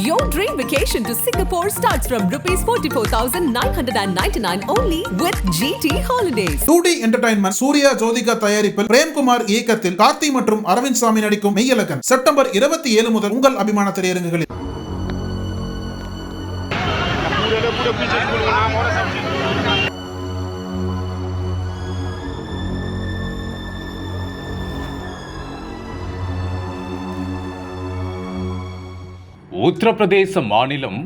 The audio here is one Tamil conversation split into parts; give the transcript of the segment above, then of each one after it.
Your dream vacation to Singapore starts from ₹44,999 only with GT Holidays. 2D Entertainment Surya Jyothika தயாரிப்பில் பிரேம்குமார் இயக்கத்தில் கார்த்தி மற்றும் அரவிந்த் சாமி நடிக்கும் மெய்யழகன் செப்டம்பர் 27 முதல் உங்கள் அபிமான திரையரங்குகளில். உத்தரப்பிரதேச மாநிலம்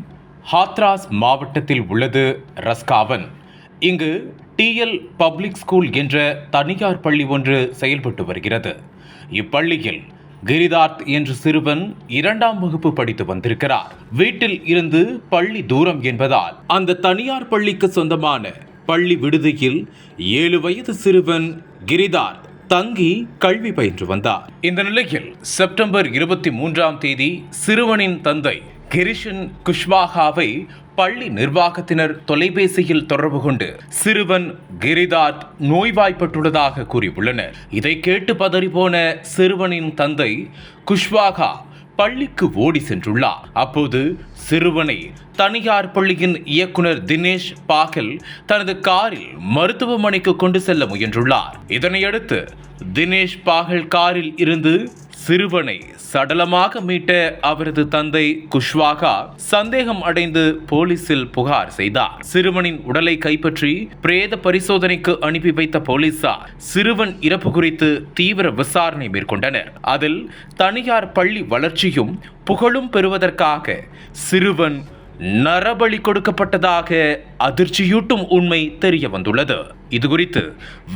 ஹாத்ராஸ் மாவட்டத்தில் உள்ளது ரஸ்காவன். இங்கு டிஎல் பப்ளிக் ஸ்கூல் என்ற தனியார் பள்ளி ஒன்று செயல்பட்டு வருகிறது. இப்பள்ளியில் கிரிதார்த் என்ற சிறுவன் 2ஆம் வகுப்பு படித்து வந்திருக்கிறார். வீட்டில் இருந்து பள்ளி தூரம் என்பதால் அந்த தனியார் பள்ளிக்கு சொந்தமான பள்ளி விடுதியில் 7 வயது சிறுவன் கிரிதார்த் தங்கி கல்வி பயின்று வந்தார். இந்த நிலையில் செப்டம்பர் 23ஆம் தேதி சிறுவனின் தந்தை கிரிஷன் குஷ்வாகாவை பள்ளி நிர்வாகத்தினர் தொலைபேசியில் தொடர்பு கொண்டு சிறுவன் கிரிதார்த் நோய்வாய்ப்பட்டுள்ளதாக கூறியுள்ளனர். இதை கேட்டு பதறிபோன சிறுவனின் தந்தை குஷ்வாகா பள்ளிக்கு ஓடி சென்றுள்ளார். அப்போது சிறுவனை தனியார் பள்ளியின் இயக்குனர் தினேஷ் பாகல் தனது காரில் மருத்துவமனைக்கு கொண்டு செல்ல முயன்றுள்ளார். இதனையடுத்து தினேஷ் பாகல் காரில் இருந்து சிறுவனை சடலமாக மீட்ட அவரது தந்தை குஷ்வாகா சந்தேகம் அடைந்து போலீசில் புகார் செய்தார். சிறுவனின் உடலை கைப்பற்றி பிரேத பரிசோதனைக்கு அனுப்பி வைத்த போலீசார் சிறுவன் இறப்பு குறித்து தீவிர விசாரணை மேற்கொண்டனர். அதில் தனியார் பள்ளி வளர்ச்சியும் புகழும் பெறுவதற்காக சிறுவன் நரபலி கொடுக்கப்பட்டதாக அதிர்ச்சியூட்டும் உண்மை தெரிய வந்துள்ளது. இதுகுறித்து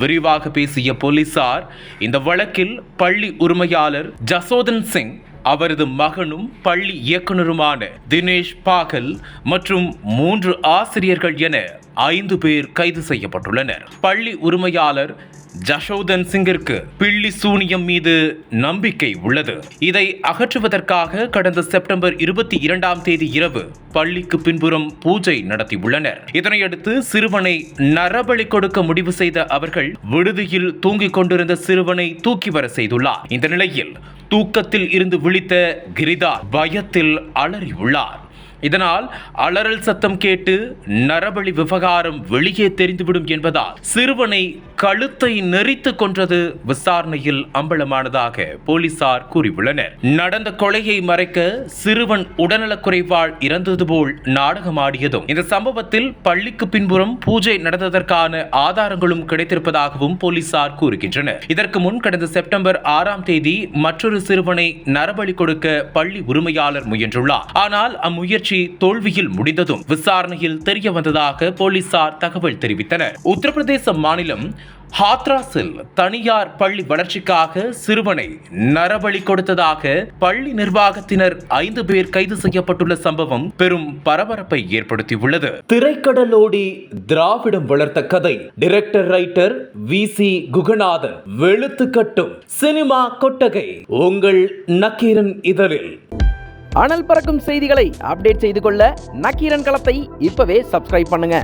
விரிவாக பேசிய போலீசார் இந்த வழக்கில் பள்ளி உரிமையாளர் ஜசோதன் சிங், அவரது மகனும் பள்ளி இயக்குனருமான தினேஷ் பாகல் மற்றும் 3 ஆசிரியர்கள் என 5 பேர் கைது செய்யப்பட்டுள்ளனர். பள்ளி உரிமையாளர் ஜசோதன் சிங்கிற்கு பில்லி சூனியம் மீது நம்பிக்கை உள்ளது. இதை அகற்றுவதற்காக கடந்த செப்டம்பர் 22ஆம் தேதி இரவு பள்ளிக்கு பின்புறம் பூஜை நடத்தியுள்ளனர். இதனையடுத்து சிறுவனை நரபலி கொடுக்க முடிவு செய்த அவர்கள் விடுதியில் தூங்கிக் கொண்டிருந்த சிறுவனை தூக்கி வர செய்துள்ளார். இந்த நிலையில் தூக்கத்தில் இருந்து விழித்த கிரிதார் பயத்தில் அலறியுள்ளார். இதனால் அலறல் சத்தம் கேட்டு நரபலி விவகாரம் வெளியே தெரிந்துவிடும் என்பதால் சிறுவனை கழுத்தை நெரித்து கொன்றது விசாரணையில் அம்பலமானதாக போலீசார் கூறியுள்ளனர். நடந்த கொலையை மறைக்க சிறுவன் உடல்நலக்குறைவால் இறந்தது போல் நாடகமாடியதும் இந்த சம்பவத்தில் பள்ளிக்கு பின்புறம் பூஜை நடந்ததற்கான ஆதாரங்களும் கிடைத்திருப்பதாகவும் போலீசார் கூறுகின்றனர். இதற்கு முன் கடந்த செப்டம்பர் 6ஆம் தேதி மற்றொரு சிறுவனை நரபலி கொடுக்க பள்ளி உரிமையாளர் முயன்றுள்ளார். ஆனால் அம்முயற்சி தோல்வியில் முடிந்ததும் விசாரணையில் தெரிய வந்ததாக போலீசார் தகவல் தெரிவித்தனர். உத்தரப்பிரதேச மாநிலம் ஹாத்ராஸில் தனியார் பள்ளி வளர்ச்சிக்காக சிறுவனை நரபலி கொடுத்ததாக பள்ளி நிர்வாகத்தினர் 5 பேர் கைது செய்யப்பட்டுள்ள சம்பவம் பெரும் பரபரப்பை ஏற்படுத்தியுள்ளது. திரைக்கடலோடி திராவிடம் வளர்த்த கதை டைரக்டர் ரைட்டர் VC குகநாதன் வெளுத்து கட்டும் சினிமா கொட்டகை உங்கள் நக்கீரன் இதழில். அனல் பறக்கும் செய்திகளை அப்டேட் செய்து கொள்ள நக்கீரன் களத்தை இப்பவே சப்ஸ்கிரைப் பண்ணுங்க.